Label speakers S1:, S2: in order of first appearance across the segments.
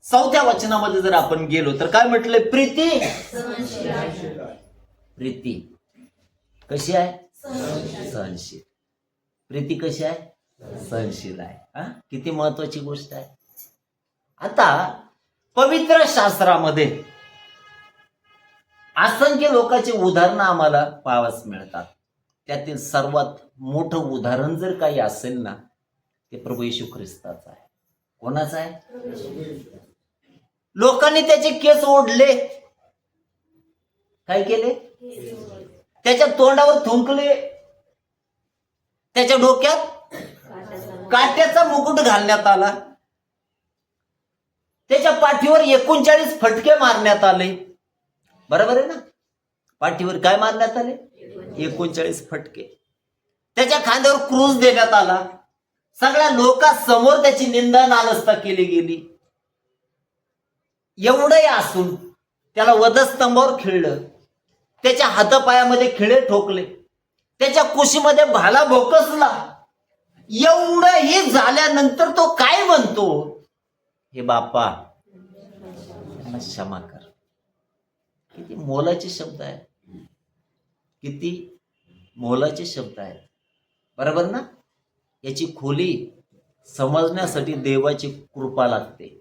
S1: 4थ्या वचनामध्ये जर आपण गेलो तर काय म्हटलंय? प्रीती प्रीती कशी आहे? सहनशील. प्रीती कशी आहे? सहनशील आहे. किती महत्वाची गोष्ट आहे. आता पवित्र शास्त्रामध्ये असंख्य लोकांचे उदाहरणं आम्हाला पाहावयास मिळतात. त्यातील सर्वात मोठं उदाहरण जर काही असेल ना, ते प्रभू येशू ख्रिस्ताचं आहे. कोणाचं आहे? लोकांनी त्याचे केस ओढले, काय केले? त्याच्या तोंडावर थुंकले, त्याच्या डोक्यात काट्याचा मुकुट घालण्यात आला, त्याच्या पाठीवर 39 फटके मारण्यात आले. बरोबर आहे ना? पाठीवर काय मारण्यात आले? 39 फटके. त्याच्या खांद्यावर क्रूस देण्यात आला. सगळ्या लोकांसमोर त्याची निंदा नालस्ता केली गेली. एवढंही असून त्याला वधस्तंभावर खिळलं, त्याच्या हातापायामध्ये खिळे ठोकले, त्याच्या कुशीमध्ये भाला भोकसला. एवढंही झाल्यानंतर तो काय म्हणतो? हे बापा, त्यांना क्षमा कर. किती मोलाचे शब्द आहेत, किती मोलाचे शब्द आहेत. बरोबर ना? याची खोली समजण्यासाठी देवाची कृपा लागते.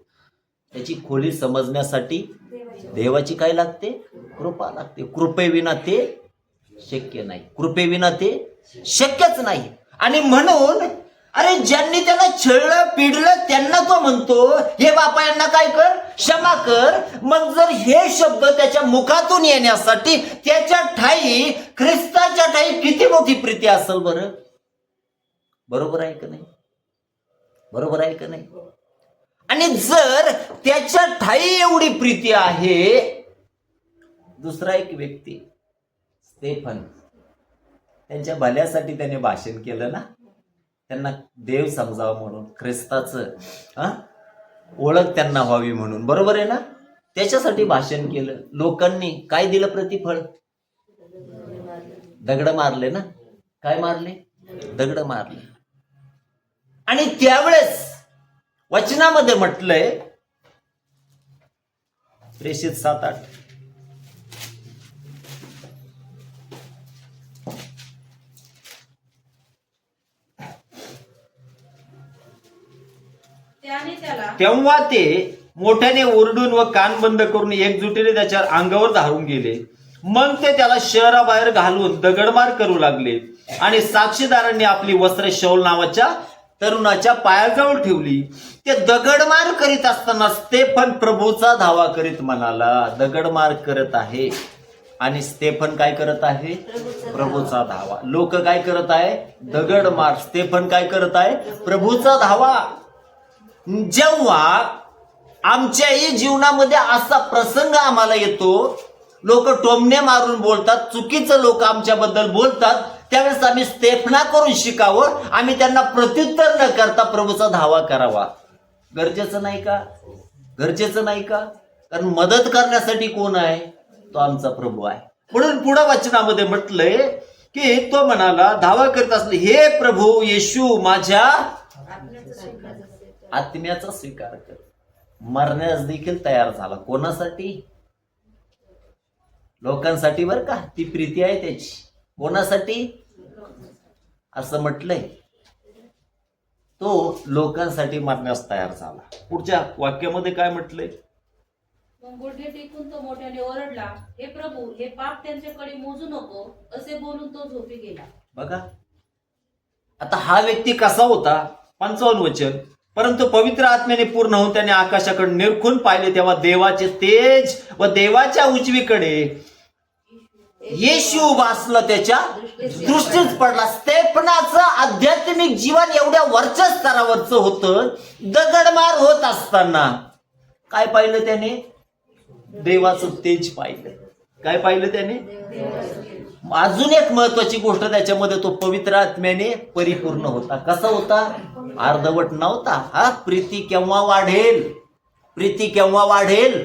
S1: त्याची खोली समजण्यासाठी देवाची काय लागते? कृपा लागते. कृपेविना ते शक्य नाही. कृपेविना ते शक्यच नाही. आणि म्हणून अरे ज्यांनी त्याला छळलं पिडलं त्यांना तो म्हणतो, हे बापा यांना काय कर? क्षमा कर. मग जर हे शब्द त्याच्या मुखातून येण्यासाठी त्याच्या ठाई, ख्रिस्ताच्या ठाई किती मोठी प्रीती असेल बरं? बरोबर आहे का नाही? बरोबर आहे का नाही? आणि जर त्याच्या ठाई एवढी प्रीती आहे, दुसरा एक व्यक्ती स्तेफन, त्यांच्या भल्यासाठी त्याने भाषण केलं ना, त्यांना देव समजावं म्हणून, ख्रिस्ताचं ओळख त्यांना व्हावी म्हणून. बरोबर आहे ना? त्याच्यासाठी भाषण केलं. लोकांनी काय दिलं प्रतिफळ? दगड मारले ना. काय मारले? दगड मारले. आणि त्यावेळेस वचनामध्ये म्हटलंय, प्रेषित 7:8, तेव्हा ते मोठ्याने ओरडून व कान बंद करून एकजुटीने त्याच्या अंगावर धारून गेले. मग ते त्याला शहराबाहेर घालून दगडमार करू लागले. आणि साक्षीदारांनी आपली वस्त्रे शौल नावाच्या तरुणाच्या पायाजवळ ठेवली. ते दगडमार करीत असताना स्तेफन प्रभूचा धावा करीत म्हणाला. दगडमार करत आहे आणि स्तेफन काय करत आहे? प्रभूचा धावा. लोक काय करत आहे? दगडमार. स्तेफन काय करत आहे? प्रभूचा धावा. जेव्हा आमच्याही जीवनामध्ये असा प्रसंग आम्हाला येतो, लोक टोमणे मारून बोलतात, चुकीचं लोक आमच्याबद्दल बोलतात, त्यावेळेस आम्ही स्तेफना करून शिकावं. आम्ही त्यांना प्रत्युत्तर न करता प्रभूचा धावा करावा. गरजेचं नाही का? गरजेचं नाही का? कारण मदत करण्यासाठी कोण आहे? तो आमचा प्रभू आहे. म्हणून पुढे वचनामध्ये म्हटलंय की तो म्हणाला, धावा करत असले, हे प्रभू येशू, माझ्या आत्म्याचा स्वीकार कर. मरण्यास देखील तयार झाला. कोणासाठी? लोकांसाठी. बर का? ती प्रीती आहे त्याची. कोणासाठी? असं म्हटलंय, तो लोकांसाठी मरण्यास तयार झाला. पुढच्या वाक्यामध्ये काय म्हटलंय?
S2: मग गुडघे टेकून तो मोठ्याने ओरडला, हे प्रभू, हे पाप त्यांच्याकडे मोजू नको. असे बोलून तो झोपी गेला.
S1: बघा आता हा व्यक्ती कसा होता? 55 वचन, परंतु पवित्र आत्म्याने पूर्ण होऊन त्याने आकाशाकडे निरखून पाहिले, तेव्हा देवाचे तेज व देवाच्या उजवीकडे येशू वासला त्याच्या दृष्टीच पडला. स्तेफनाचं आध्यात्मिक जीवन एवढ्या वरच्या स्तरावरचं होतं. दगडमार होत असताना काय पाहिलं त्याने? देवाचं तेज पाहिलं. काय पाहिलं त्याने? अजून एक महत्वाची गोष्ट त्याच्यामध्ये, तो पवित्र आत्म्याने परिपूर्ण होता. कसा होता? अर्धवट नव्हता. प्रीती केव्हा वाढेल? प्रीती केव्हा वाढेल?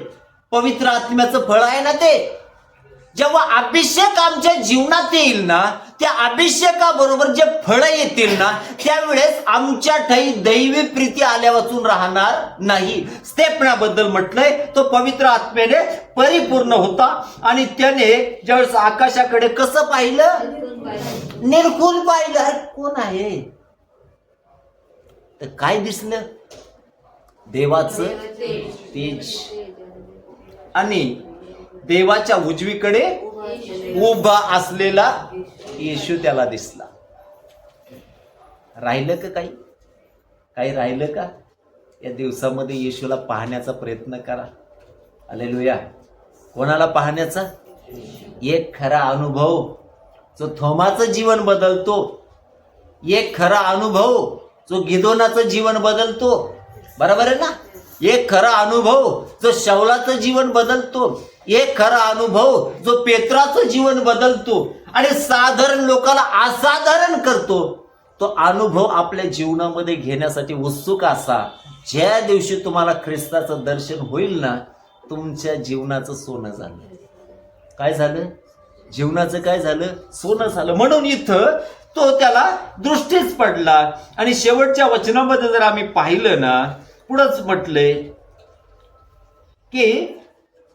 S1: पवित्र आत्म्याचं फळ आहे ना ते. जेव्हा अभिषेक आमच्या जीवनात येईल ना, त्या अभिषेकाबरोबर जे फळं येतील ना, त्यावेळेस आमच्या ठाई दैवी प्रीती आल्या वाचून राहणार नाही. स्तेफनाबद्दल म्हटलंय, तो पवित्र आत्म्याने परिपूर्ण होता आणि त्याने ज्यावेळेस आकाशाकडे कसं पाहिलं, निरखून पाहिलं. अरे कोण आहे, तर काय दिसलं, देवाचं तेज आणि देवाच्या उजवीकडे उभा असलेला येशू त्याला दिसला. राहिलं का काही, काही राहिलं का? या दिवसामध्ये येशूला पाहण्याचा प्रयत्न करा. हालेलुया. कोणाला पाहण्याचा? एक खरा अनुभव जो थोमाचं जीवन बदलतो, एक खरा अनुभव जो गिदोनाचं जीवन बदलतो. बरोबर आहे ना? एक खरा अनुभव जो शौलाचं जीवन बदलतो, एक खरा अनुभव जो पेत्राचं जीवन बदलतो आणि साधारण लोकांना असाधारण करतो. तो अनुभव आपल्या जीवनामध्ये घेण्यासाठी उत्सुक असा. ज्या दिवशी तुम्हाला ख्रिस्ताचं दर्शन होईल ना, तुमच्या जीवनाचं सोनं झालं. काय झालं? जीवनाचं काय झालं? सोनं झालं. म्हणून इथं तो त्याला दृष्टीच पडला. आणि शेवटच्या वचनामध्ये जर आम्ही पाहिलं ना, पुढंच म्हटलंय की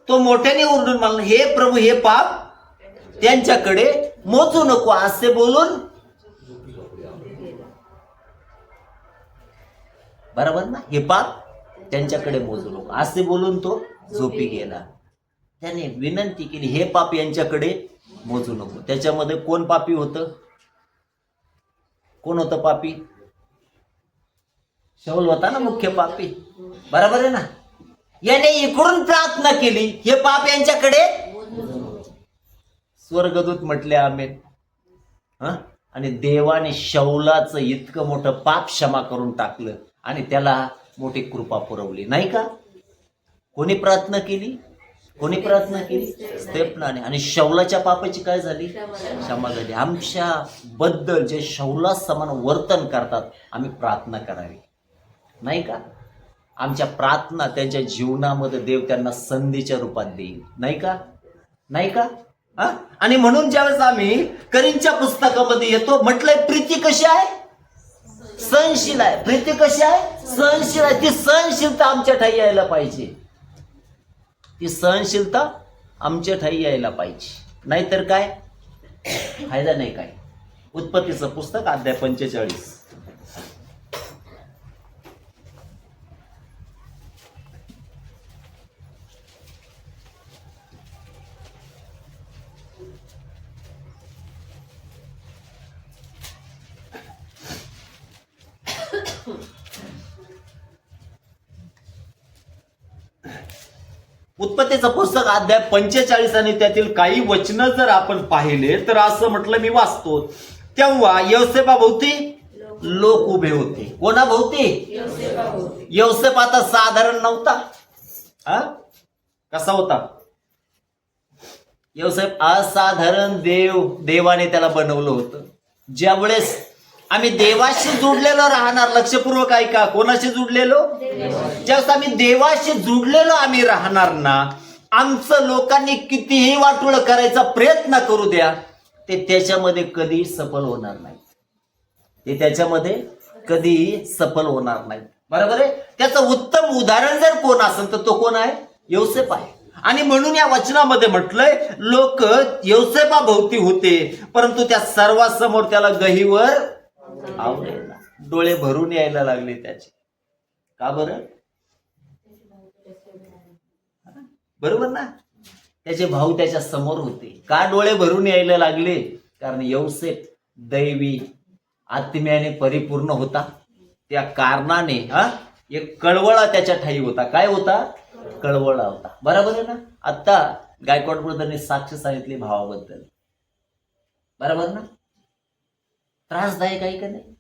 S1: तो मोठ्याने ओरडून म्हणला, हे प्रभू, हे पाप त्यांच्याकडे मोजू नको, असे बोलून. बरोबर ना? हे पाप त्यांच्याकडे मोजू नको, असे बोलून तो झोपी गेला. त्याने विनंती केली, हे पाप यांच्याकडे मोजू नको. त्याच्यामध्ये कोण पापी होतं? कोण होतं पापी? शौल होता ना मुख्य पापी. बरोबर आहे ना? याने इकडून प्रार्थना केली, हे पाप यांच्याकडे. स्वर्गदूत म्हटले आमेन. आणि देवाने शौलाचं इतकं मोठं पाप क्षमा करून टाकलं आणि त्याला मोठी कृपा पुरवली, नाही का? कोणी प्रार्थना केली? कोणी प्रार्थना केली? स्तेफनाने. आणि शौलाच्या पापाची काय झाली? क्षमा झाली. आमच्या बद्दल जे शौला समान वर्तन करतात, आम्ही प्रार्थना करावी, नाही का? आमच्या प्रार्थना त्यांच्या जीवनामध्ये देव त्यांना संधीच्या रूपात देईल, नाही का? नाही का? आणि म्हणून ज्यावेळेस आम्ही करींच्या पुस्तकामध्ये येतो, म्हटलंय प्रीती कशी आहे? सहनशील आहे. प्रीती कशी आहे? सहनशील आहे. ती सहनशीलता आमच्या ठाई यायला पाहिजे. ती सहनशीलता आमच्या ठाई यायला पाहिजे, नाहीतर काय फायदा नाही. काय? उत्पत्तीचं पुस्तक अध्याय 45. उत्पत्तीचं पुस्तक अध्याय 45 आणि त्यातील काही वचन जर आपण पाहिले तर असं म्हटलं, मी वाचतो, तेव्हा यौसेफाभोवती लोक उभे होते. कोणाभोवती? यौसेफ आता साधारण नव्हता. कसा होता यौसेफ? असाधारण. देवाने त्याला बनवलं होतं. ज्यावेळेस आम्ही देवाशी जुडलेलो राहणार, लक्षपूर्वक ऐका, कोणाशी जुडलेलो? ज्यावेळेस आम्ही देवाशी जुडलेलो आम्ही राहणार ना, आमचं लोकांनी कितीही वाटोळं करायचा प्रयत्न करू द्या, ते त्याच्यामध्ये कधी सफल होणार नाही. ते त्याच्यामध्ये कधी सफल होणार नाही. बरोबर आहे? त्याचं उत्तम उदाहरण जर कोण असेल तर तो कोण आहे? यौसेफ आहे. आणि म्हणून या वचनामध्ये म्हटलंय, लोक यौसेफाभोवती होते, परंतु त्या सर्वांसमोर त्याला गहिवर आवडेल. डोळे भरून यायला लागले त्याचे. का बरं? बरोबर ना? त्याचे भाऊ त्याच्या समोर होते. का डोळे भरून यायला लागले? कारण यौसेफ दैवी आत्म्याने परिपूर्ण होता. त्या कारणाने एक कळवळा त्याच्या ठाई होता. काय होता? कळवळा होता. बरोबर आहे ना? आता गायकवाड ब्रदरने साक्ष सांगितली भावाबद्दल. बरोबर ना? त्रासदायक आहे का नाही?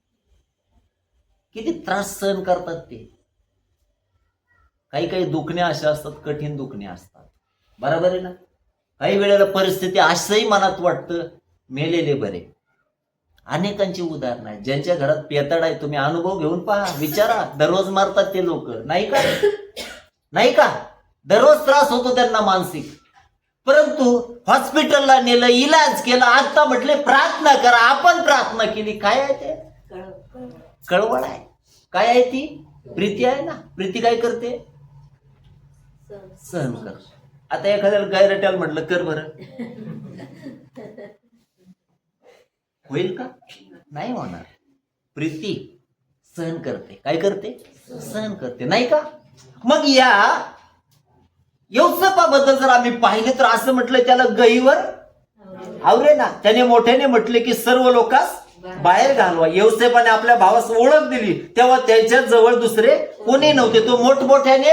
S1: किती त्रास सहन करतात ते. काही काही दुखणे अशा असतात, कठीण दुखणे असतात. बरोबर आहे ना? काही वेळेला परिस्थिती असंही मनात वाटतं, मेलेले बरे. अनेकांची उदाहरणं आहेत. ज्यांच्या घरात पेताड आहे, तुम्ही अनुभव घेऊन पहा, विचारा. दररोज मारतात ते लोक, नाही का? नाही का? दररोज त्रास होतो त्यांना मानसिक. परंतु हॉस्पिटलला नेलं, इलाज केला, आता म्हटले प्रार्थना करा. आपण प्रार्थना केली. काय आहे ते? कळवळ आहे. काय आहे ती? प्रीती आहे ना. प्रीती काय करते? सहन कर. आता एखाद्याला गैरट्याला म्हटलं कर बरं, होईल का? नाही होणार. प्रीती सहन करते. काय करते? सहन करते. नाही का? मग या यौसेपाबद्दल जर आम्ही पाहिले तर असं म्हटलं, त्याला गईवर आवरे ना. त्याने मोठ्याने म्हटले की सर्व लोकांस बाहेर घालवा. यौसेपाने आपल्या भावास ओळख दिली तेव्हा त्याच्या जवळ दुसरे कोणी नव्हते. तो मोठमोठ्याने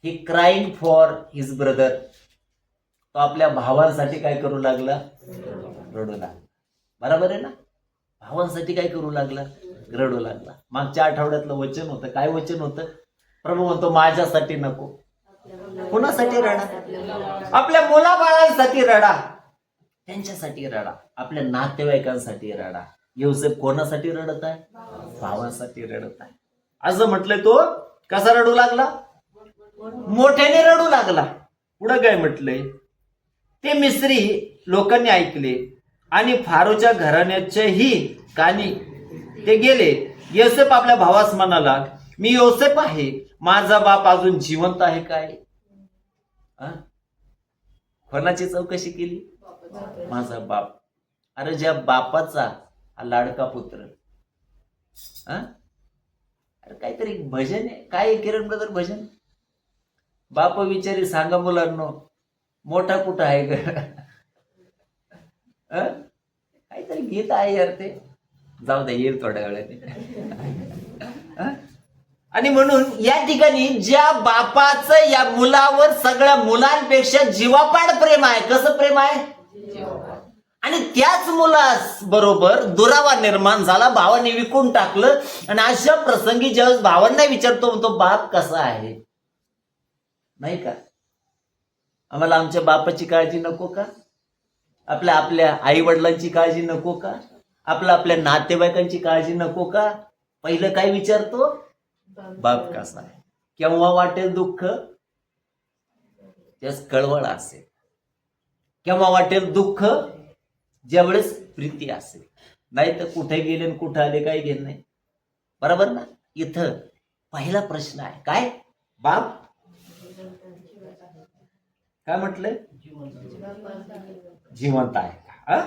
S1: ही क्राईंग फॉर हिज ब्रदर. तो आपल्या भावांसाठी काय करू लागला? रडू लागला. बरोबर आहे ना? भावांसाठी काय करू लागला? रडू लागला. मागच्या आठवड्यातलं वचन होतं. काय वचन होतं? प्रभू म्हणतो माझ्यासाठी नको. कोणासाठी रडा? आपल्या मुलाबाळांसाठी रडा, त्यांच्यासाठी रडा, आपल्या नातेवाईकांसाठी रडा. यौसेप कोणासाठी रडत आहे? भावासाठी रडत आहे. असं म्हटलंय. तो कसा रडू लागला? मोठ्याने रडू लागला. पुढं काय म्हटलंय? ते मिस्री लोकांनी ऐकले आणि फारोच्या घराण्याच्याही कानी ते गेले. यौसेप आपल्या भावास म्हणाला, मी यौसेप आहे, माझा बाप अजून जिवंत आहे काय? कोणाची चौकशी केली? माझा बाप. अरे ज्या बापाचा लाडका पुत्र. अरे काहीतरी भजन आहे. काय आहे किरण ब्रदर भजन? बाप विचारी सांगा मुलांनो, मोठा कुठं आहे ग? काहीतरी गीत आहे यार ते. जाऊ दे, येईल थोड्या वेळाने. आणि म्हणून या ठिकाणी ज्या बापाचं या मुलावर सगळ्या मुलांपेक्षा जीवापाड प्रेम आहे. कसं प्रेम आहे? आणि त्याच मुलास बरोबर दुरावा निर्माण झाला. भावाने विकून टाकलं. आणि अशा प्रसंगी ज्यावेळेस भावांना विचारतो, म्हणतो बाप कसा आहे? नाही का? आम्हाला आमच्या बापाची काळजी नको का? आपल्या आई वडिलांची काळजी नको का? आपल्या नातेवाईकांची काळजी नको का? पहिलं काय विचारतो? बाप कसा आहे? केव्हा वाटेल दुःख? त्यास कळवळ असेल. केव्हा वाटेल दुःख? ज्यावेळेस प्रीती असेल. नाही तर कुठे गेले आणि कुठे आले काही घेणं नाही. बरोबर ना? इथं पहिला प्रश्न आहे काय? बाप काय म्हटलंय? जिवंत आहे का?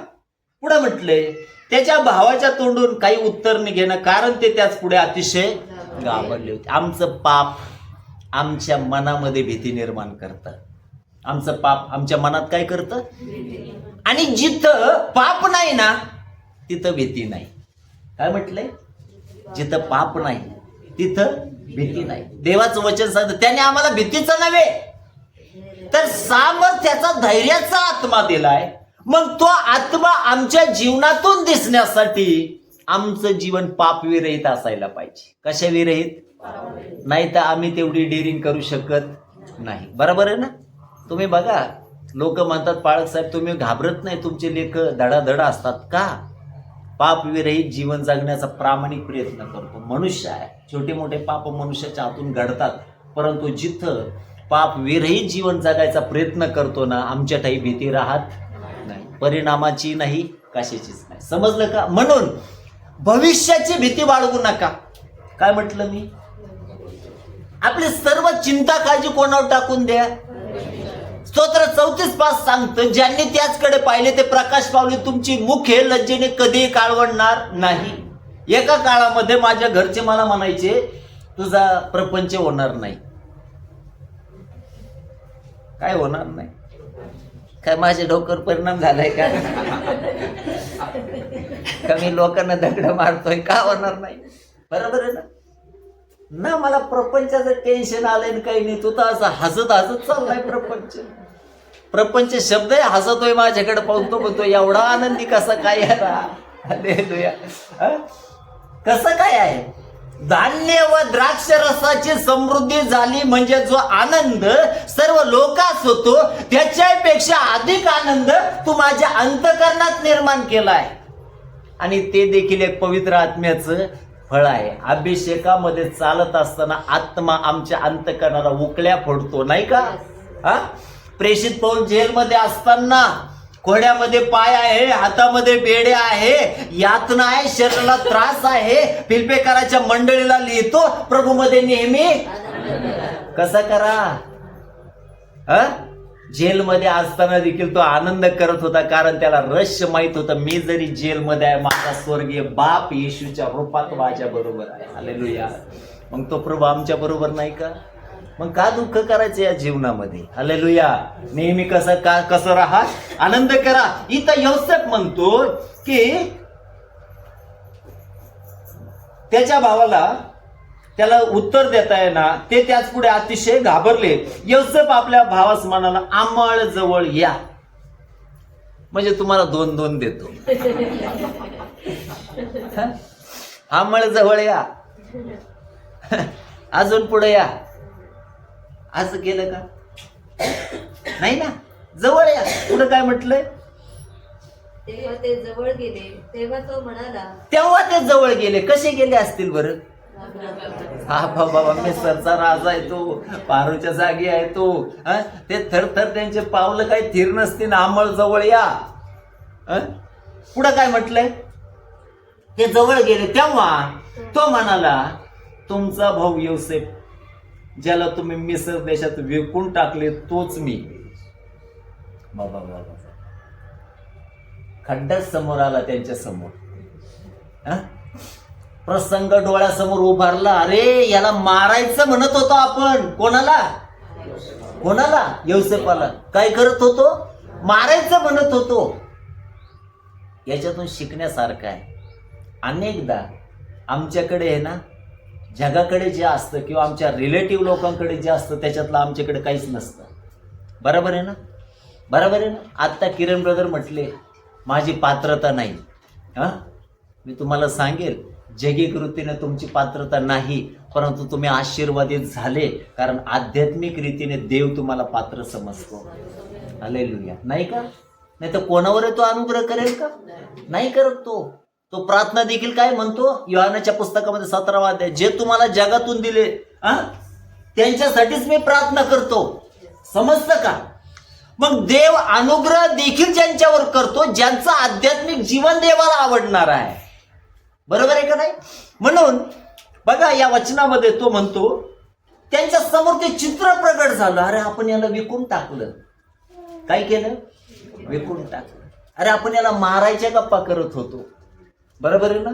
S1: पुढे म्हटलंय त्याच्या भावाच्या तोंडून काही उत्तर निघेना, कारण ते त्याच पुढे अतिशय घाबरले होते. आमचं पाप आमच्या मनामध्ये भीती निर्माण करतं. आमचं पाप आमच्या मनात काय करतं? आणि जिथं पाप नाही ना तिथं भीती नाही. काय म्हटलंय? जिथं पाप नाही तिथं भीती नाही. देवाचं वचन सांगतं त्याने आम्हाला भीतीचं नव्हे तर सामर्थ्याचा, धैर्याचा आत्मा दिलाय. मग तो आत्मा आमच्या जीवनातून दिसण्यासाठी आमचं जीवन पाप विरहित असायला पाहिजे. कशा विरहित? नाही तर आम्ही तेवढी डेअरिंग करू शकत नाही. बरोबर आहे ना? तुम्ही बघा, लोक म्हणतात पाळक साहेब तुम्ही घाबरत नाही, तुमचे लेख धडाधड असतात का? पाप विरहित जीवन जगण्याचा प्रामाणिक प्रयत्न करतो. मनुष्य आहे, छोटे मोठे पाप मनुष्याच्या हातून घडतात, परंतु जिथं पाप विरहित जीवन जगायचा प्रयत्न करतो ना, आमच्या ठाई भीती राहत नाही, परिणामाची नाही, कशाचीच नाही. समजलं का? म्हणून भविष्याची भीती बाळगू नका. काय म्हटलं मी? आपली सर्व चिंता काळजी कोणावर टाकून द्या. स्तोत्र 34:5 सांगतं, ज्यांनी त्याचकडे पाहिले ते प्रकाश पावले. तुमची मुखे लज्जेने कधीही काळवणार नाही. एका काळामध्ये माझ्या घरचे मला म्हणायचे तुझा प्रपंच होणार नाही. काय होणार नाही? काय माझ्या डोक्यावर परिणाम झालाय का? कमी लोकांना दगड मारतोय का? होणार नाही. बरोबर आहे ना? ना मला प्रपंचाचं टेन्शन आलंय काही नाही. तू तर असं हसत हसत चाललाय. प्रपंच शब्द हसतोय माझ्याकडे पाहून. तो म्हणतो एवढा आनंदी कसा काय आहे? कसं काय आहे? धान्य व द्राक्ष रसाची समृद्धी झाली म्हणजे जो आनंद सर्व लोकांस होतो त्याच्यापेक्षा अधिक आनंद तू माझ्या अंतःकरणात निर्माण केलाय. आणि ते देखील एक पवित्र आत्म्याचं फळ आहे. अभिषेकामध्ये चालत असताना आत्मा आमच्या अंतःकरणाला उकळ्या फोडतो, नाही का? हा? प्रेषित पौल जेलमध्ये असताना घोड्यामध्ये पाय आहे, हातामध्ये बेडे आहे, यातना आहे, शरीराला त्रास आहे, फिल्पेकराच्या मंडळीला लिहितो प्रभूमध्ये नेहमी कसा करा. जेलमध्ये असताना देखील तो आनंद करत होता, कारण त्याला रहस्य माहित होतं, मी जरी जेलमध्ये आहे, माझा स्वर्गीय बाप येशूच्या रूपात माझ्या बरोबर आहे. हालेलुया. मग तो प्रभू आमच्या बरोबर नाही का? मग का दुःख करायचं या जीवनामध्ये? हालेलुया. नेहमी कसं राहा, आनंद करा. इथं योसेफ म्हणतो की त्याच्या भावाला त्याला उत्तर देता येणार, ते त्याच पुढे अतिशय घाबरले. योसेफ आपल्या भावास म्हणाला, आम्हाळ जवळ या. म्हणजे तुम्हाला 2-2 देतो. आम्हाळ जवळ या, अजून पुढे या. असं केलं का? नाही ना. जवळ या. पुढे काय म्हटलंय?
S3: तेव्हा ते जवळ गेले, तेव्हा तो म्हणाला.
S1: तेव्हा ते जवळ गेले. कसे गेले असतील बरं? हा बाबा, मिसरचा राजा आहे तो, पारूच्या जागी आहे तो. ते थरथर त्यांचे पावलं काही थिर नसतील. आमळ जवळ या. पुढं काय म्हटलंय? ते जवळ गेले तेव्हा तो म्हणाला, तुमचा भाऊ योसेफ, ज्याला तुम्ही मिसर देशात विकून टाकले, तोच मी. बाबा बाबा, खड्डाच समोर आला त्यांच्या समोर. प्रसंग डोळ्यासमोर उभारला. अरे, याला मारायचं म्हणत होतो आपण. कोणाला? योसेफाला. काय करत होतो? मारायचं म्हणत होतो. याच्यातून शिकण्यासारखं आहे. अनेकदा आमच्याकडे आहे ना, जगाकडे जे असतं किंवा आमच्या रिलेटिव्ह लोकांकडे जे असतं त्याच्यातलं आमच्याकडे काहीच नसतं. बरोबर आहे ना? बरोबर आहे ना? आत्ता किरण ब्रदर म्हटले, माझी पात्रता नाही. मी तुम्हाला सांगेल, जैगिक वृत्तीने तुमची पात्रता नाही, परंतु तुम्ही आशीर्वादित झाले, कारण आध्यात्मिक रीतीने देव तुम्हाला पात्र समजतो. हालेलुया. नाही का? नाही तर कोणावर तो अनुग्रह करेल का? नाही करत तो प्रार्थना देखील काय म्हणतो योहानाच्या पुस्तकामध्ये 17वा अध्याय, जे तुम्हाला जगातून दिले त्यांच्यासाठीच मी प्रार्थना करतो. समजतं का? मग देव अनुग्रह देखील ज्यांच्यावर करतो, ज्यांचं आध्यात्मिक जीवन देवाला आवडणार आहे. बरोबर आहे का नाही? म्हणून बघा, या वचनामध्ये तो म्हणतो, त्यांच्या समोर ते चित्र प्रगट झालं. अरे, आपण याला विकून टाकलं. काय केलं? विकून टाकलं. अरे, आपण याला मारायच्या गप्पा करत होतो. बरोबर आहे ना?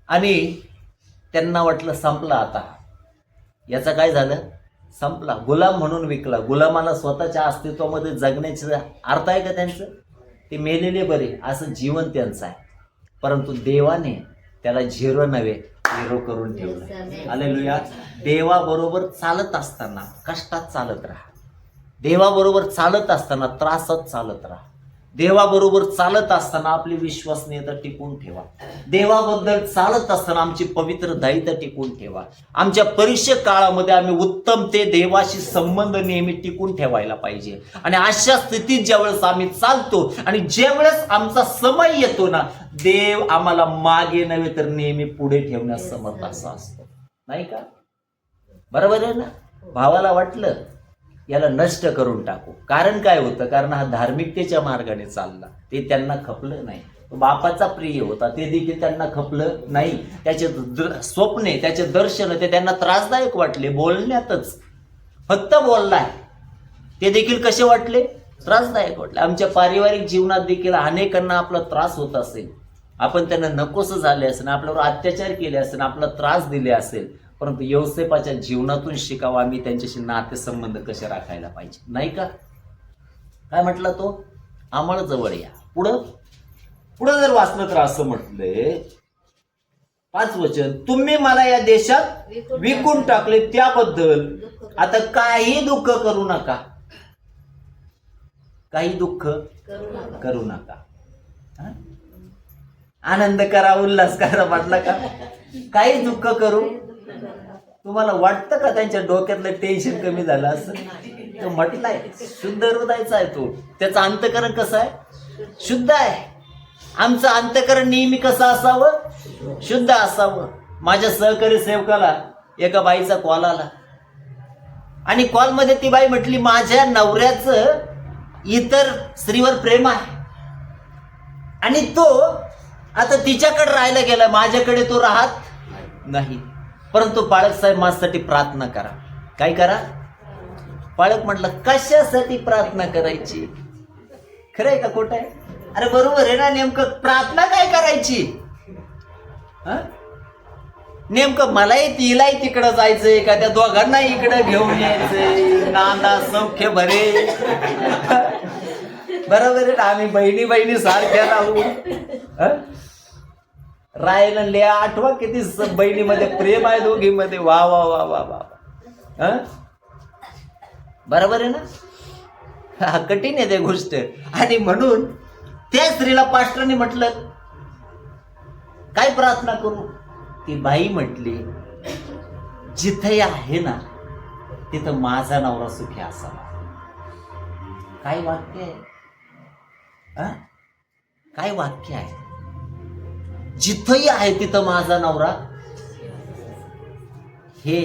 S1: आणि त्यांना वाटलं संपला आता. याचा काय झालं? संपला. गुलाम म्हणून विकला. गुलामाला स्वतःच्या अस्तित्वामध्ये जगण्याचं अर्थ आहे का त्यांचं? ते मेलेले बरे, असं जीवन त्यांचं आहे. परंतु देवाने त्याला 0 नव्हे 0 करून ठेवलं. हालेलुया. देवाबरोबर चालत असताना कष्टात चालत राहा. देवाबरोबर चालत असताना त्रासात चालत राहा. देवाबरोबर चालत असताना आपली विश्वसनीयता टिकून ठेवा. देवाबद्दल चालत असताना आमची पवित्रदायिता टिकून ठेवा. आमच्या परीक्षे काळामध्ये आम्ही उत्तम ते देवाशी संबंध नेहमी टिकून ठेवायला पाहिजे. आणि अशा स्थितीत ज्यावेळेस आम्ही चालतो आणि ज्यावेळेस आमचा समय येतो ना, देव आम्हाला मागे नव्हे तर नेहमी पुढे ठेवण्यास समर्थ असा असतो. नाही का? बरोबर आहे ना? भावाला वाटलं याला नष्ट करून टाकू. कारण काय होतं? कारण हा धार्मिकतेच्या मार्गाने चालला. ते त्यांना खपलं नाही. बापाचा प्रिय होता, ते देखील त्यांना खपलं नाही. त्याचे स्वप्ने, त्याचे दर्शन ते त्यांना त्रासदायक वाटले. बोलण्यातच फक्त बोललाय, ते देखील कसे वाटले? त्रासदायक वाटले. आमच्या पारिवारिक जीवनात देखील अनेकांना आपला त्रास होत असेल. आपण त्यांना नकोसं झाले असेल, आपल्यावर अत्याचार केले असेल, आपला त्रास दिले असेल. परंतु योसेफाच्या जीवनातून शिकावं आम्ही त्यांच्याशी नातेसंबंध कसे राखायला पाहिजे. नाही का? काय म्हटला तो? आम्हाला जवळ या. पुढं जर वाचलं तर असं म्हटलंय, 5 वचन, तुम्ही मला या देशात विकून टाकले त्याबद्दल आता काही दुःख करू नका. काही दुःख करू नका. आनंद करा, उल्हास करा. म्हटलं का? काही दुःख करू. तुम्हाला वाटतं का त्यांच्या डोक्यातलं टेन्शन कमी झालं असं? तो म्हटलाय शुद्ध हृदयाचा आहे तो. त्याचं अंतकरण कसं आहे? शुद्ध आहे. आमचं अंतकरण नेहमी कसं असावं? शुद्ध असावं. माझ्या सहकारी सेवकाला एका बाईचा कॉल आला. आणि कॉलमध्ये ती बाई म्हटली माझ्या नवऱ्याचं इतर स्त्रीवर प्रेम आहे आणि तो आता तिच्याकडे राहायला गेला, माझ्याकडे तो राहत नाही. परंतु पाळक साहेब माझ्यासाठी प्रार्थना करा. काय करा? पाळक म्हटलं कशासाठी प्रार्थना करायची? खरंय का खोटं आहे? अरे बरोबर आहे ना. नेमकं प्रार्थना काय करायची? नेमकं मलाही तिलाही तिकडं जायचंय का त्या दोघांना इकडं घेऊन यायचंय? नाना सौख्य भरे. बरोबर आहे ना. आम्ही बहिणी बहिणी सारख्या राहू. रायला लिया आठवा किती बहिणीमध्ये प्रेम आहे दोघीमध्ये. वा वा वा वा वा. बरोबर आहे ना. हा कठीण आहे ते गोष्ट. आणि म्हणून त्या स्त्रीला पास्टरने म्हटलं काय प्रार्थना करू? ती बाई म्हटली जिथे आहे ना तिथं माझा नवरा सुखी असावा. काय वाक्य आहे? काय वाक्य आहे? जिथंही आहे तिथं माझा नवरा. हे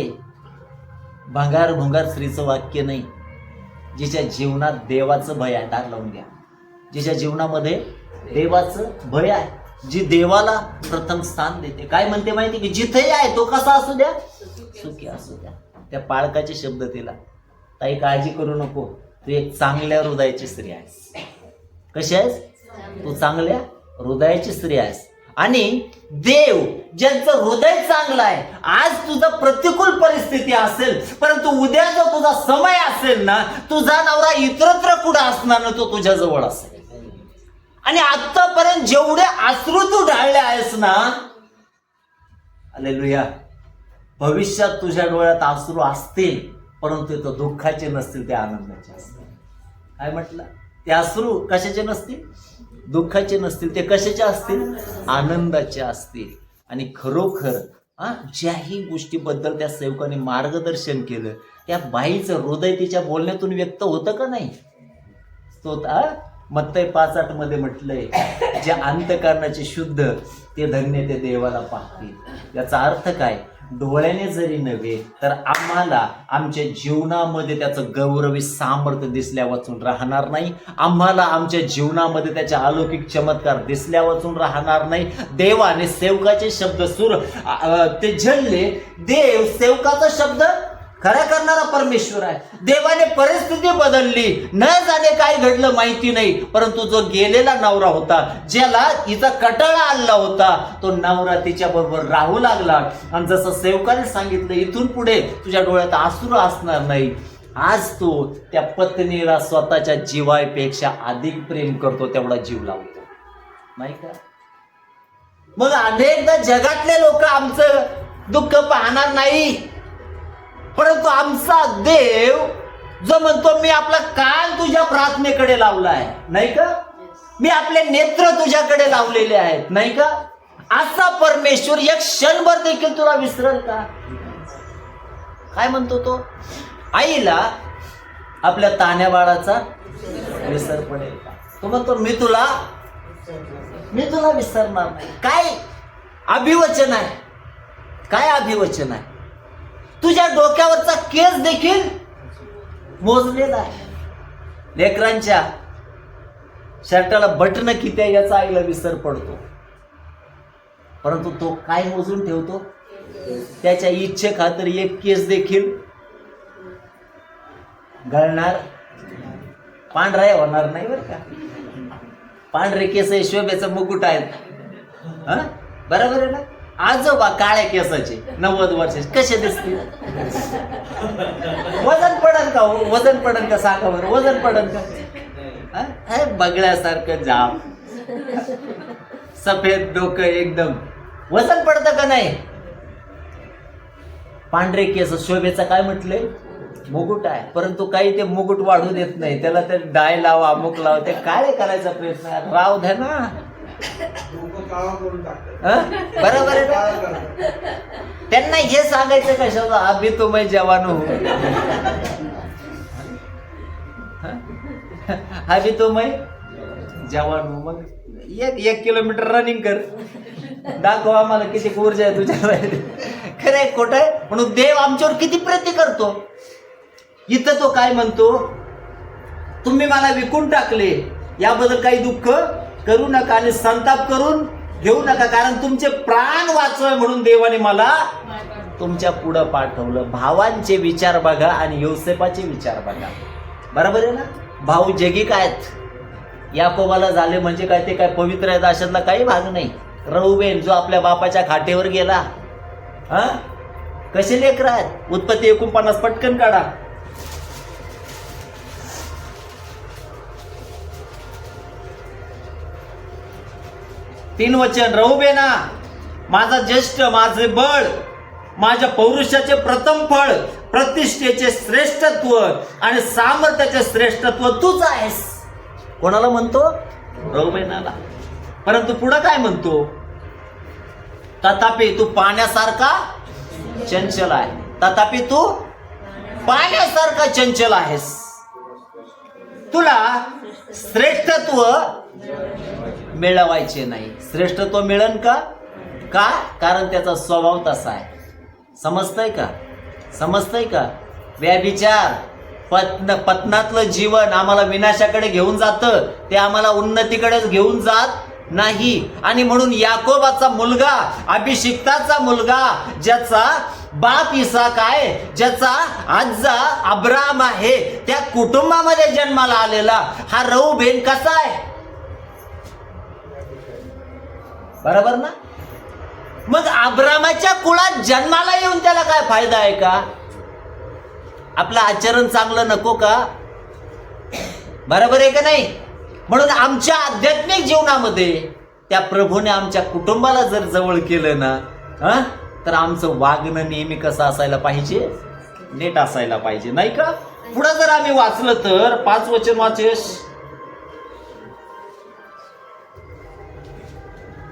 S1: भंगार भुंगार स्त्रीचं वाक्य नाही. जिच्या जीवनात देवाचं भय आहे. टाक लावून घ्या. जिच्या जीवनामध्ये देवाचं भय आहे, जी देवाला प्रथम स्थान देते. काय म्हणते माहिती की जिथेही आहे तो कसा असू द्या, सुखी असू द्या. त्या पाळकाचे शब्द तिला, ताई काळजी करू नको, तू एक चांगल्या हृदयाची स्त्री आहेस. कशी आहेस? तू चांगल्या हृदयाची स्त्री आहेस. आणि देव ज्यांचं हृदय चांगलं आहे, आज तुझं प्रतिकूल परिस्थिती असेल परंतु उद्या जो तुझा समय असेल ना, तुझा नवरा इतरत्र कुठं असणार ना, तो तुझ्या जवळ असेल. आणि आतापर्यंत जेवढे अश्रू तू ढाळले आहेस ना, हालेलुया, भविष्यात तुझ्या डोळ्यात अश्रू असतील परंतु ते दुःखाचे नसतील, ते आनंदाचे असतील. काय म्हटलं? ते अश्रू कशाचे नसतील? दुःखाचे नसतील. ते कशाचे असतील? आनंदाचे असतील. आणि खरोखर ज्याही गोष्टीबद्दल त्या सेवकाने मार्गदर्शन केलं, त्या बाईचं हृदय तिच्या बोलण्यातून व्यक्त होतं का नाही? तो मत्तई 5:8 मध्ये म्हटलंय, जे अंतःकरणाचे शुद्ध ते धन्य ते देवाला पाहतील. याचा अर्थ काय? डोळ्याने जरी नव्हे तर आम्हाला आमच्या जीवनामध्ये त्याचं गौरवी सामर्थ्य दिसल्या वाचून राहणार नाही. आम्हाला आमच्या जीवनामध्ये त्याचे अलौकिक चमत्कार दिसल्या वाचून राहणार नाही. देवाने सेवकाचे शब्द सूर ते झेलले. देव सेवकाचा शब्द खरा करणारा परमेश्वर आहे. देवाने परिस्थिती बदलली, न जाणे काय घडलं माहिती नाही, परंतु जो गेलेला नवरा होता, ज्याला हिचा कटाळा आला होता, तो नवरा तिच्या बरोबर राहू लागला. आणि जसं सेवकाने सांगितलं, इथून पुढे तुझ्या डोळ्यात अश्रू असणार नाही. आज तो त्या पत्नीला स्वतःच्या जीवापेक्षा अधिक प्रेम करतो, तेवढा जीव लावतो, नाही का? मग अनेकदा जगातले लोक आमचं दुःख पाहणार नाही, परंतु आमचा देव जो म्हणतो मी आपला कान तुझ्या प्रार्थनेकडे लावला आहे, नाही का? मी आपले नेत्र तुझ्याकडे लावलेले आहेत, नाही का? असा परमेश्वर एक क्षणभर देखील तुला विसरेल का? काय म्हणतो तो? आईला आपल्या तान्या बाळाचा विसर पडेल का? तो म्हणतो मी तुला विसरणार नाही. काय अभिवचन आहे? काय अभिवचन आहे? तुझ्या डोक्यावरचा केस देखील मोजलेला आहे. लेकरांच्या शर्टाला बटन किती आहे याचा आईला विसर पडतो, परंतु तो काय मोजून ठेवतो? त्याच्या इच्छे खातर एक केस देखील गळणार, पांढरा होणार नाही बरं का. पांढरे केस शोभेचा मुकुट आहेत, बरोबर आहे ना? आजोबा काळ्या केसाचे 90 वर्षाचे कसे दिसतील? वजन पडन का? वजन पडन का? सांगा बरं, वजन पडन का? बगळ्यासारखं जाम, सफेद डोकं, एकदम वजन पडतं का नाही? पांढरे केस शोभेचा काय म्हटले? मुकुट आहे. परंतु काही ते मुकुट वाढू देत नाही, त्याला ते डाय लाव, अमुक लाव, ते काळे करायचा प्रयत्न आहे. राव द्या ना, बरोबर आहे ना? त्यांना हे सांगायचं कशाला? अभि तो मैं जवान हूं, अभि तो मैं जवान हूं. मग 1 किलोमीटर रनिंग कर, दाखव आम्हाला किती ऊर्जा आहे तुझ्या. खरंय खोटं आहे? म्हणून देव आमच्यावर किती प्रीती करतो. इथं तो काय म्हणतो, तुम्ही मला विकून टाकले, याबद्दल काही दुःख करू नका आणि संताप करून घेऊ नका, कारण तुमचे प्राण वाचवा म्हणून देवाने मला तुमच्या पुढं पाठवलं. भावांचे विचार बघा आणि योसेफाचे विचार बघा. बरोबर आहे ना? भाऊ जगिक आहेत. याकोबाला झाले म्हणजे काय, ते काय पवित्र आहेत अशातला काही भाग नाही. रऊबेन जो आपल्या बापाच्या खाटेवर गेला, हा कसे लेकर आहेत. उत्पत्ती 49 पटकन काढा. तीन वचन. रऊबेना, माझा ज्येष्ठ, माझे बळ, माझ्या पौरुषाचे प्रथम फळ, प्रतिष्ठेचे श्रेष्ठत्व आणि सामर्थ्याचे श्रेष्ठत्व तूच आहेस. कोणाला म्हणतो? रऊबेनाला. परंतु पुढे काय म्हणतो? तथापि तू पाण्यासारखा चंचल आहे. तथापि तू पाण्यासारखा चंचल आहेस. तुला श्रेष्ठत्व मिळवायचे नाही. श्रेष्ठत्व मिळन का? का? कारण त्याचा स्वभाव तसा आहे. समजतंय का? समजतंय का? व्याभिचार, पत्नातलं जीवन आम्हाला विनाशाकडे घेऊन जातं, ते आम्हाला उन्नतीकडेच घेऊन जात नाही. आणि म्हणून याकोबाचा मुलगा, अभिषिक्ताचा मुलगा, ज्याचा बाप इसाक आहे, ज्याचा आजा अब्राम आहे, त्या कुटुंबामध्ये जन्माला आलेला हा रऊबेन कसा आहे? बरोबर ना? मग अब्रामाच्या कुळात जन्माला येऊन त्याला काय फायदा आहे का? आपलं आचरण चांगलं नको का? बरोबर आहे का नाही? म्हणून आमच्या आध्यात्मिक जीवनामध्ये त्या प्रभूने आमच्या कुटुंबाला जर जवळ केलं ना, तर आमचं वागणं नेहमी कसं असायला पाहिजे? नीट असायला पाहिजे, नाही का? पुढे जर आम्ही वाचलं तर 5 वचन वाचेस.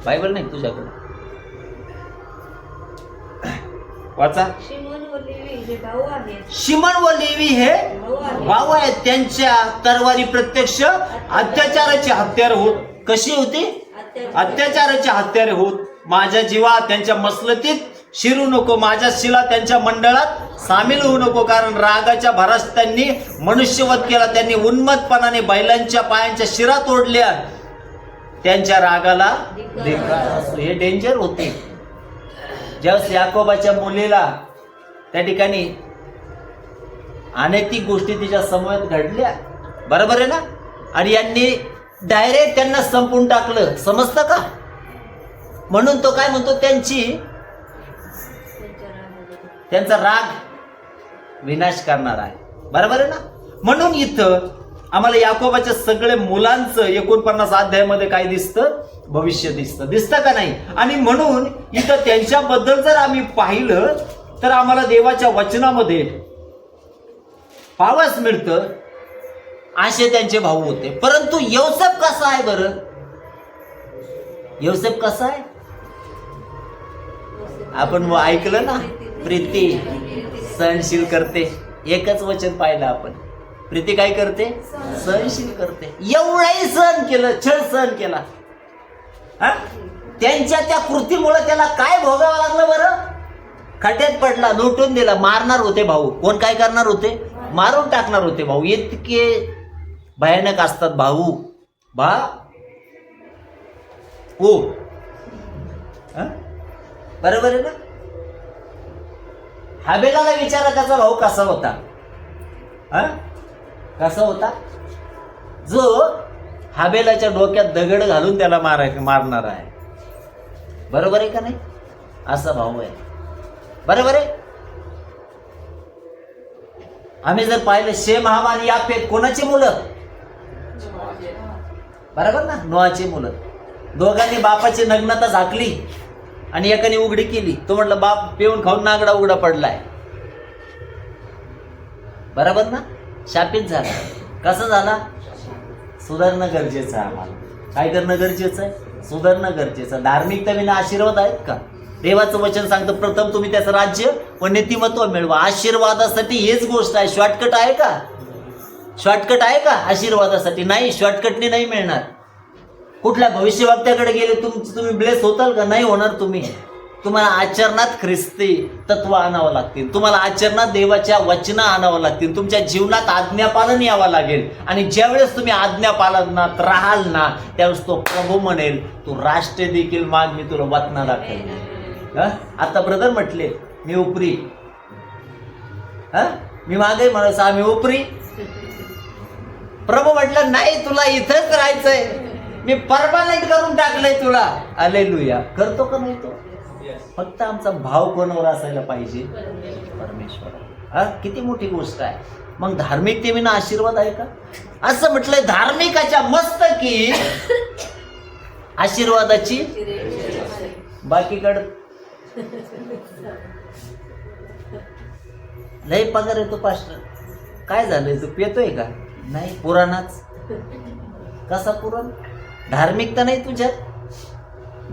S1: बायबल नाही तुझ्याकडे? वाचा.
S3: शिमोन व लेवी हे भाऊ आहेत.
S1: शिमन व लेवी हे भाऊ आहेत. त्यांच्या तरवारी प्रत्यक्ष अत्याचाराची हत्यार होत. कशी होती? अत्याचाराची हत्यारे होत. माझ्या जीवा त्यांच्या मसलतीत शिरू नको, माझ्या शिला त्यांच्या मंडळात सामील होऊ नको, कारण रागाच्या भरास त्यांनी मनुष्यवध केला. त्यांनी उन्मत्तपणाने बैलांच्या पायांच्या शिरा तोडल्या. त्यांच्या रागाला धिक्कार असो. हे डेंजर होते. ज्यावेळेस याकोबाच्या मुलीला त्या ठिकाणी अनैतिक गोष्टी तिच्या समोर घडल्या, बरोबर आहे ना, आणि यांनी डायरेक्ट त्यांना संपून टाकलं. समजतं का? म्हणून तो काय म्हणतो, त्यांचा राग विनाश करणार आहे. बरोबर आहे ना? म्हणून इथं आम्हाला याकोबाच्या सगळे मुलांचं 49 अध्यायामध्ये काय दिसतं? भविष्य दिसतं का नाही? आणि म्हणून इथं त्यांच्याबद्दल जर आम्ही पाहिलं तर आम्हाला देवाच्या वचनामध्ये पाहावयास मिळतं असे त्यांचे भाऊ होते. परंतु योसेफ कसा आहे बरं? योसेफ कसा आहे? आपण ऐकलं ना, प्रीती सहनशील करते. एकच वचन पाहिलं आपण. प्रीती काय करते? सहनशील करते. एवढाही सहन केलं, छळ सहन केला. त्यांच्या त्या कृतीमुळे त्याला काय भोगावं लागलं बरं? खड्ड्यात पडला, लुटून दिला. मारणार होते भाऊ. कोण काय करणार होते? मारून टाकणार होते भाऊ. इतके भयानक असतात भाऊ. बरोबर आहे ना? हाबेलाला विचारा त्याचा भाऊ कसा होता? कसा होता? जो हाबेलाच्या डोक्यात दगड घालून त्याला मारणार आहे. बरोबर आहे का नाही? असा भाऊ आहे. बरोबर आहे? आम्ही जर पाहिलं शेम, हाम आणि याफेत कोणाची मुलं? बरोबर ना? नोआची मुलं. दोघांनी बापाची नग्नता झाकली आणि एकाने उघडी केली. तो म्हटलं बाप पिऊन खाऊन नागडा उघडा पडलाय. बरोबर ना? शापित झाला. कसं झाला? सुधारणं गरजेचं आहे. आम्हाला काय करणं गरजेचं आहे? सुधारणं गरजेचं. धार्मिकता विना आशीर्वाद आहेत का? देवाचं वचन सांगतं प्रथम तुम्ही त्याचं राज्य व नीतिमत्व मिळवा. आशीर्वादासाठी हेच गोष्ट आहे. शॉर्टकट आहे का? शॉर्टकट आहे का आशीर्वादासाठी? नाही, शॉर्टकटने नाही मिळणार. कुठल्या भविष्यवक्त्याकडे गेले तुम्ही ब्लेस होताल का? नाही होणार तुम्ही. तुम्हाला आचरणात ख्रिस्ती तत्व आणावं लागतील, तुम्हाला आचरणात देवाच्या वचनं आणावं लागतील, तुमच्या जीवनात आज्ञापालन यावं लागेल. आणि ज्यावेळेस तुम्ही आज्ञापालनात राहाल ना, त्यावेळेस तो प्रभू म्हणेल, तू राष्ट्र देखील माग, मी तुला वतना दाखवेल. आता ब्रदर म्हटले मी उपरी, मी मागे म्हणायचं आम्ही उपरी. प्रभू म्हटलं नाही, तुला इथंच राहायचंय, मी परमानंट करून टाकलंय तुला. हालेलुया. करतो का नाही तो? फक्त आमचा भाव कोणावर असायला पाहिजे? परमेश्वर. किती मोठी गोष्ट आहे. मग धार्मिकतेविना आशीर्वाद आहे का? असं म्हटलंय, धार्मिकाच्या मस्तकी आशीर्वादाची बाकीकडे लय पगार येतो पास्टर. काय झालंय, तू पेतोय का? नाही. पुराणाच कसा पुराण? धार्मिकता नाही तुझ्यात.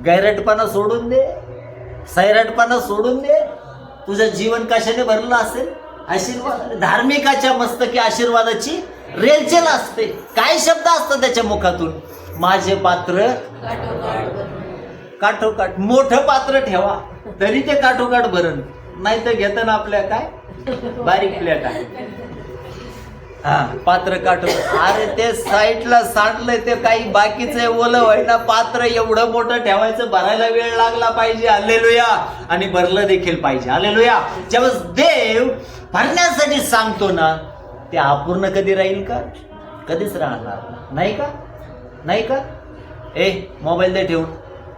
S1: गैरटपणा सोडून दे, सैराटपणा सोडून दे. तुझं जीवन कशाने भरलं असेल? आशीर्वाद. धार्मिकाच्या मस्तकी आशीर्वादाची रेलचेल असते. काय शब्द असतात त्याच्या मुखातून? माझे पात्र काठोकाठ. मोठं पात्र ठेवा तरी ते काठोकाठ भरण, नाही तर घेताना आपल्या काय बारीक प्लेट आहे. पात्र काठो. अरे ते साईडला सांडलंय, ते काही बाकीचं ओलं व्हायला पात्र एवढं मोठं ठेवायचं, भरायला वेळ लागला पाहिजे. हालेलुया. आणि भरलं देखील पाहिजे. हालेलुया. ज्यावेळेस देव भरण्यासाठी सांगतो ना, ते अपूर्ण कधी राहील का? कधीच राहणार नाही का? नाही का? मोबाईल दे ठेवून.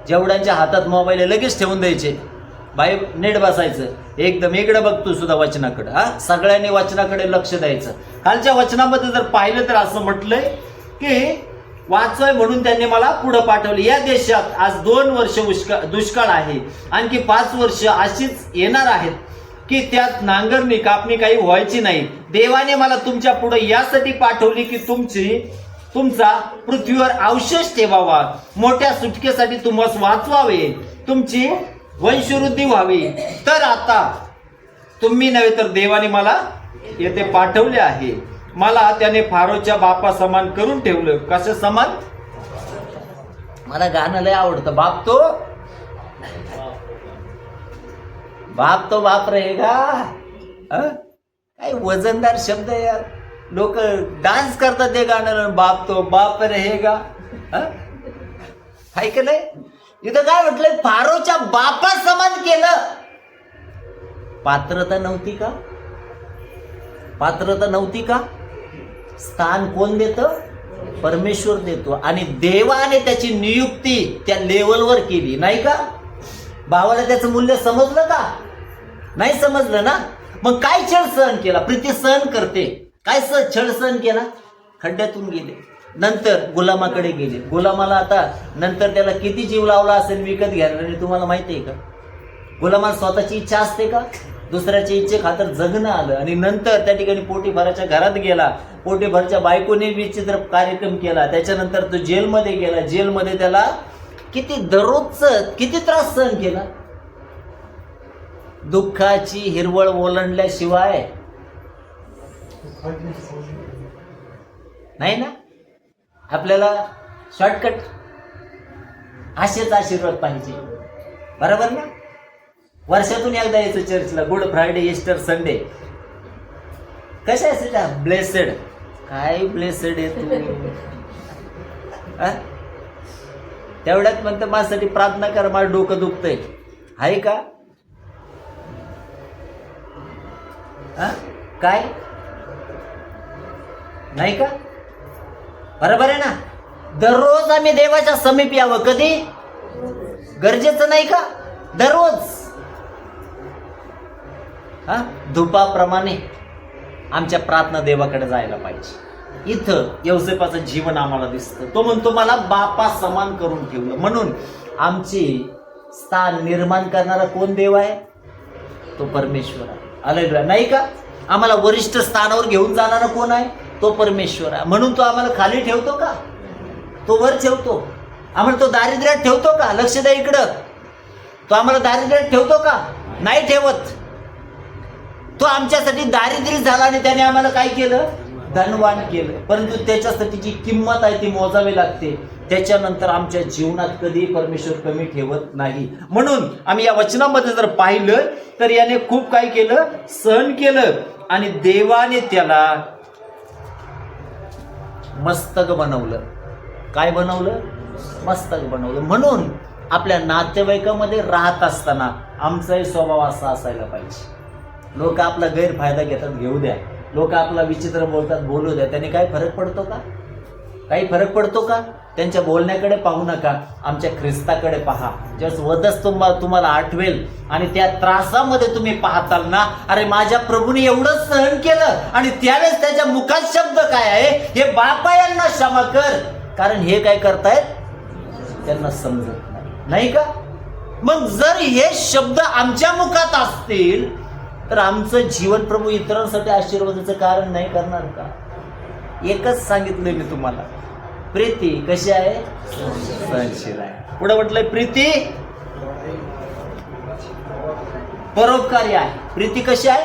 S1: जेवढ्यांच्या हातात मोबाईल आहे लगेच ठेवून द्यायचे. बाई नीट बसायचं, एकदम इकडे बघ तू सुद्धा वचनाकडे. सगळ्यांनी वचनाकडे लक्ष द्यायचं. कालच्या वचनामध्ये जर पाहिलं तर असं म्हटलंय की वाचोय म्हणून त्यांनी मला पुढे पाठवले. या देशात आज 2 वर्ष दुष्काळ आहे, आणखी 5 वर्ष अशीच येणार आहेत की त्यात नांगरणी कापणी काही व्हायची नाही. देवाने मला तुमच्या पुढे यासाठी पाठवली की तुमचा पृथ्वीवर अवशेष ठेवावा, मोठ्या सुटकेसाठी तुम्हाला वाचवावे, तुमची वंशवृद्धी व्हावी. तर आता तुम्ही नव्हे तर देवाने मला येथे पाठवले आहे. मला त्याने फारोच्या बापा समान करून ठेवलं. कसं समान? मला गाणं लय आवडतं. बाप तो बाप रहेगा. काय वजनदार शब्द आहे यार. लोक डान्स करतात ते गाणं, बाप तो बाप रहेगा. ऐकलंय? इथं काय म्हटलंय? फारोच्या बापा समान केलं. पात्रता नव्हती का? पात्रता नव्हती का? स्थान कोण देतं? परमेश्वर देतो. आणि देवाने त्याची नियुक्ती त्या लेवलवर केली, नाही का? भावाला त्याचं मूल्य समजलं का? नाही समजलं ना. मग काय छळ सहन केला? प्रीती सहन करते. काय छळ सहन केला? खड्ड्यातून गेले, नंतर गुलामाकडे गेले. गुलामाला आता नंतर त्याला किती जीव लावला असेल विकत घ्यायला, आणि तुम्हाला माहिती आहे का? गुलामाला स्वतःची इच्छा असते का? दुसऱ्याच्या इच्छे खातर जगणं आलं. आणि नंतर त्या ठिकाणी पोटीफाराच्या घरात गेला. पोटीफारच्या बायकोने विचित्र कार्यक्रम केला. त्याच्यानंतर तो जेलमध्ये गेला. जेलमध्ये त्याला किती दररोजच किती त्रास सहन केला. दुःखाची हिरवळ ओलांडल्याशिवाय नाही ना. आपल्याला शॉर्टकट असेच आशीर्वाद पाहिजे, बरोबर ना. वर्षातून एकदा यायचं चर्चला, गुड फ्रायडे, ईस्टर, संडे. कशा असेल ब्लेसेड? काय ब्लेसेड आहे तू? तेवढ्यात म्हणतं माझ्यासाठी प्रार्थना कर, माझं डोकं दुखतंय. आहे का? काय नाही का? बरोबर आहे ना. दररोज आम्ही देवाच्या समीप यावं. कधी? गरजेचं नाही का? दररोज धुपाप्रमाणे आमच्या प्रार्थना देवाकडे जायला पाहिजे. इथं यौसेपाचं जीवन आम्हाला दिसतं. तो म्हणतो मला बापा समान करून ठेवलं. म्हणून आमची स्थान निर्माण करणारा कोण देव आहे? तो परमेश्वर आहे. हालेलुया. नाही का? आम्हाला वरिष्ठ स्थानावर घेऊन जाणारा कोण आहे? तो परमेश्वर आहे. म्हणून तो आम्हाला खाली ठेवतो का? तो वर ठेवतो. आम्हाला तो दारिद्र्यात ठेवतो का? लक्ष द्या इकडं. तो आम्हाला दारिद्र्यात ठेवतो का? नाही ठेवत. तो आमच्यासाठी दारिद्र्य झाला आणि त्याने आम्हाला काय केलं? धनवान केलं, परंतु त्याच्यासाठी जी किंमत आहे ती मोजावी लागते. त्याच्यानंतर आमच्या जीवनात कधी परमेश्वर कमी ठेवत नाही. म्हणून आम्ही या वचनामध्ये जर पाहिलं तर याने खूप काय केलं, सहन केलं, आणि देवाने त्याला मस्तक बनवलं. काय बनवलं? मस्तक बनवलं. म्हणून आपल्या नातेवाईकामध्ये राहत असताना आमचाही स्वभाव असा असायला पाहिजे. लोक आपला गैरफायदा घेतात, घेऊ द्या. लोक आपला विचित्र बोलतात, बोलू द्या. त्याने काय फरक पडतो का? काही फरक पडतो का? त्यांच्या बोलण्याकडे पाहू नका, आमच्या ख्रिस्ताकडे पहा. ज्यावेळेस वधच तुम्हाला आठवेल आणि त्या त्रासामध्ये तुम्ही पाहताल ना, अरे माझ्या प्रभूने एवढं सहन केलं, आणि त्यावेळेस त्याच्या मुखात शब्द काय आहे, हे बापा यांना क्षमा कर, कारण हे काय करतायत त्यांना समजत नाही का? मग जर हे शब्द आमच्या मुखात असतील तर आमचं जीवन प्रभू इतरांसाठी आशीर्वादाचं कारण नाही करणार का? एकच सांगितलंय मी तुम्हाला, प्रीती कशी आहे? सहनशील आहे. पुढे म्हटलंय प्रीती परोपकारी आहे. प्रीती कशी आहे?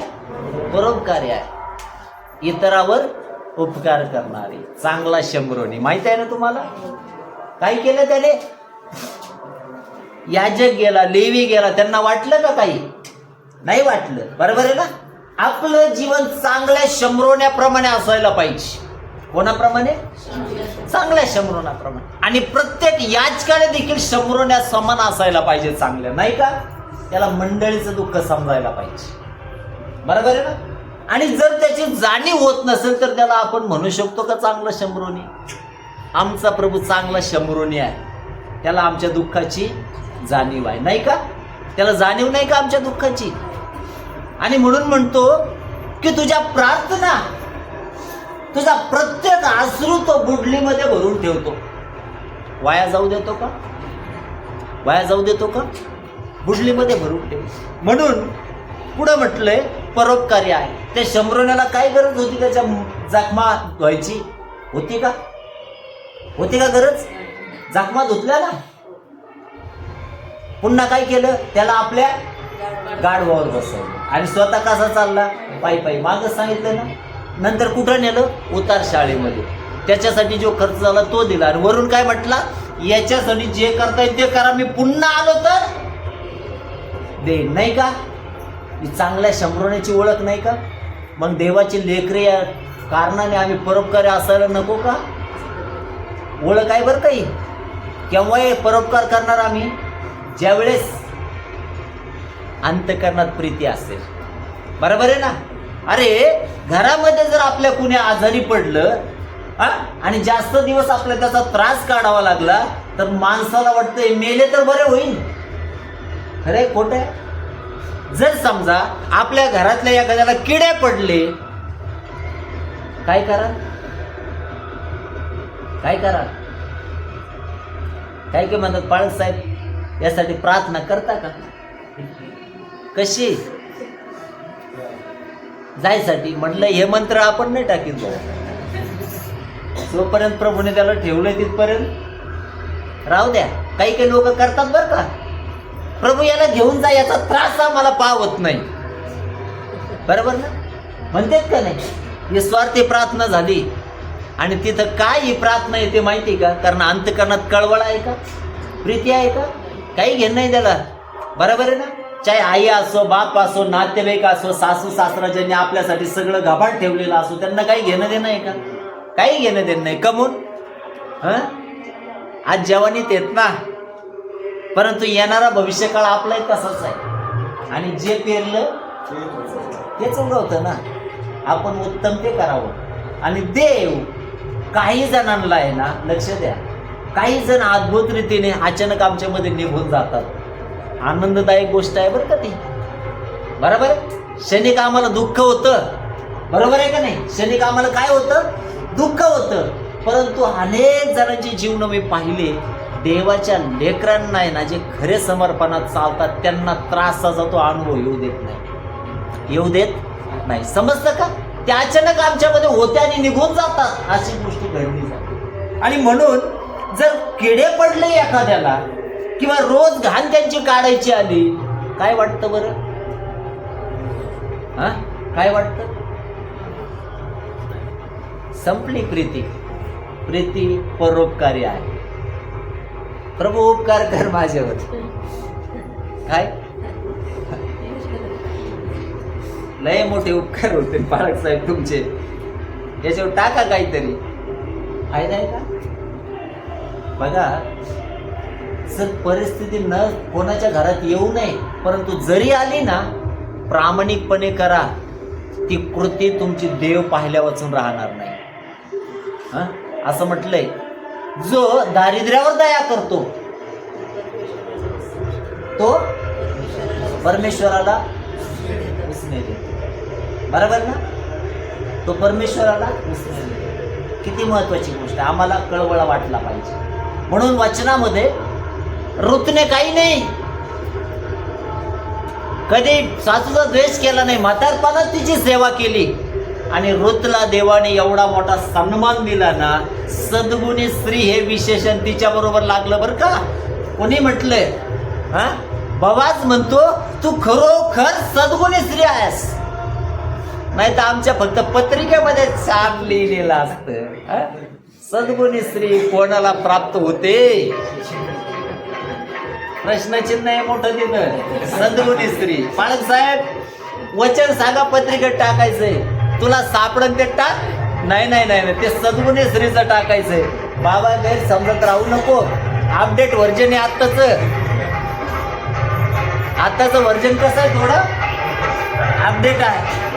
S1: परोपकारी आहे, इतरावर उपकार करणारी, चांगला शंभरोनी. माहित आहे ना तुम्हाला काय केलं त्याने? याजक गेला, लेवी गेला, त्यांना वाटलं का काही? नाही वाटलं. बरोबर आहे ना? आपलं जीवन चांगल्या शंभरोण्याप्रमाणे असायला पाहिजे. कोणाप्रमाणे? चांगल्या शंभरोण्याप्रमाणे. आणि प्रत्येक याचकाने देखील शंभरोण्या समान असायला पाहिजे, चांगल्या, नाही का? त्याला मंडळीचं दुःख समजायला पाहिजे. बरोबर आहे ना? आणि जर त्याची जाणीव होत नसेल तर त्याला आपण म्हणू शकतो का चांगला शंभरोनी? आमचा प्रभू चांगला शंभरोनी आहे, त्याला आमच्या दुःखाची जाणीव आहे, नाही का? त्याला जाणीव नाही का आमच्या दुःखाची? आणि म्हणून म्हणतो की तुझ्या प्रार्थना, तुझा प्रत्येक अश्रू तो बुडलीमध्ये भरून ठेवतो. वाया जाऊ देतो का? वाया जाऊ देतो का? बुडलीमध्ये भरून ठेव. म्हणून पुढे म्हटलंय परोपकारी आहे. त्या शंभरोण्याला काय गरज होती त्याच्या जखमा धुवायची? होती का? होती का गरज? जखमा धुतल्या ना. पुन्हा काय केलं? त्याला आपल्या गाढवावर बसवलं आणि स्वतः कसा चालला? पायी पायी. मागच सांगितलं ना. नंतर कुठं नेलं? उतार शाळेमध्ये. त्याच्यासाठी जो खर्च झाला तो दिला, आणि वरून काय म्हटला? याच्यासाठी जे करता येईल ते करा, मी पुन्हा आलो तर देईन, नाही का? ही चांगल्या शंभरोण्याची ओळख नाही का? मग देवाची लेकरे या कारणाने आम्ही परोपकारी असायला नको का? ओळख आहे बरं काही. केव्हा हे परोपकार करणार आम्ही? ज्यावेळेस अंतःकरणात प्रीती असेल. बरोबर आहे ना? अरे घरामध्ये जर आपल्या कुणी आजारी पडलं आणि जास्त दिवस आपल्याला त्याचा त्रास काढावा लागला तर माणसाला वाटतं मेले तर बरे होईल. खरे खोटे? जर समजा आपल्या घरातल्या एखाद्याला किडे पडले, काय करा? काय करा? काय काय म्हणतात पाळक साहेब, यासाठी प्रार्थना करता का? कशी? जायसाठी. म्हटलं हे मंत्र आपण नाही टाकीत भाऊ. जोपर्यंत प्रभूने त्याला ठेवलंय तिथपर्यंत राहू द्या. काही काही लोक करतात बरं का, प्रभू याला घेऊन जा, याचा त्रास आम्हाला पावत नाही. बरोबर ना? म्हणतात का नाही? निस्वार्थी प्रार्थना झाली. आणि तिथं काय ही प्रार्थना येते माहिती का? कारण अंतःकरणात कळवळ आहे का? प्रीती आहे का? काही घेणं नाही त्याला. बरोबर आहे ना? चाहे आई असो, बाप असो, नातेवाईक असो, सासू सासरा ज्यांनी आपल्यासाठी सगळं गभाड ठेवलेलं असो, त्यांना काही घेणं देणं आहे का? काही घेणं देणं नाही. कमून आज जवानीत येत ना, परंतु येणारा भविष्यकाळ आपलाही तसाच आहे. आणि जे पेरलं तेच उगवतं ना. आपण उत्तम ते करावं. आणि देव काही जणांना आहे ना, लक्ष द्या, काही जण अद्भुत रीतीने अचानक आमच्यामध्ये निघून जातात. आनंददायक गोष्ट आहे बरं का ती. बरोबर आहे? क्षणिक आम्हाला दुःख होतं. बरोबर आहे का नाही? क्षणिक आम्हाला काय होतं? दुःख होतं. परंतु अनेक जणांची जीवन मी पाहिले, देवाच्या लेकरांना आहे ना, जे खरे समर्पणात चालतात त्यांना त्रासाचा तो अनुभव येऊ देत नाही. येऊ देत नाही. समजतं का? ते अचानक आमच्यामध्ये होते आणि निघून जातात. अशी गोष्ट घडली जाते. आणि म्हणून जर किडे पडले एखाद्याला किंवा रोज घाण त्यांची काढायची आली, काय वाटतं बरं? काय वाटतं? संपली प्रीती. प्रीती परोपकारी आहे. प्रभू उपकार कर माझ्यावर. काय लय मोठे उपकार होते पालक साहेब तुमचे. याच्यावर टाका काहीतरी. आहे नाही का? बघा, सर परिस्थिती न कोणाच्या घरात येऊ नये, परंतु जरी आली ना, प्रामाणिकपणे करा. ती कृती तुमची देव पाहिल्या वाचून राहणार नाही. असं म्हटलंय, जो दारिद्र्यावर दया करतो तो परमेश्वराला उसने देतो. बरोबर ना? तो परमेश्वराला उसने देतो. किती महत्वाची गोष्ट आम्हाला कळवळा वाटला पाहिजे. म्हणून वचनामध्ये ऋतने काही नाही, कधी सासूचा द्वेष केला नाही, म्हातारपणात तिची सेवा केली. आणि ऋतला देवाने एवढा मोठा सन्मान दिला ना, सद्गुणी स्त्री हे विशेषण तिच्या बरोबर लागलं बरं का. कोणी म्हटलंय, बाबाच म्हणतो तू खरोखर सद्गुणी स्त्री आहेस. नाही तर आमच्या फक्त पत्रिकेमध्ये छान लिहिलेलं असतं. सद्गुणी स्त्री कोणाला प्राप्त होते? प्रश्नचिन्ह आहे मोठं तिथं. सद्गुणी स्त्री. पालक साहेब वचन सांगा, पत्रिकेत टाकायचंय. तुला सापडन ते टाक. नाही, ते सद्गुणी स्त्रीचं टाकायचंय. बाबा गैर समजत राहू नको. अपडेट व्हर्जन आहे आत्ताच व्हर्जन कसं आहे, थोडं अपडेट आहे.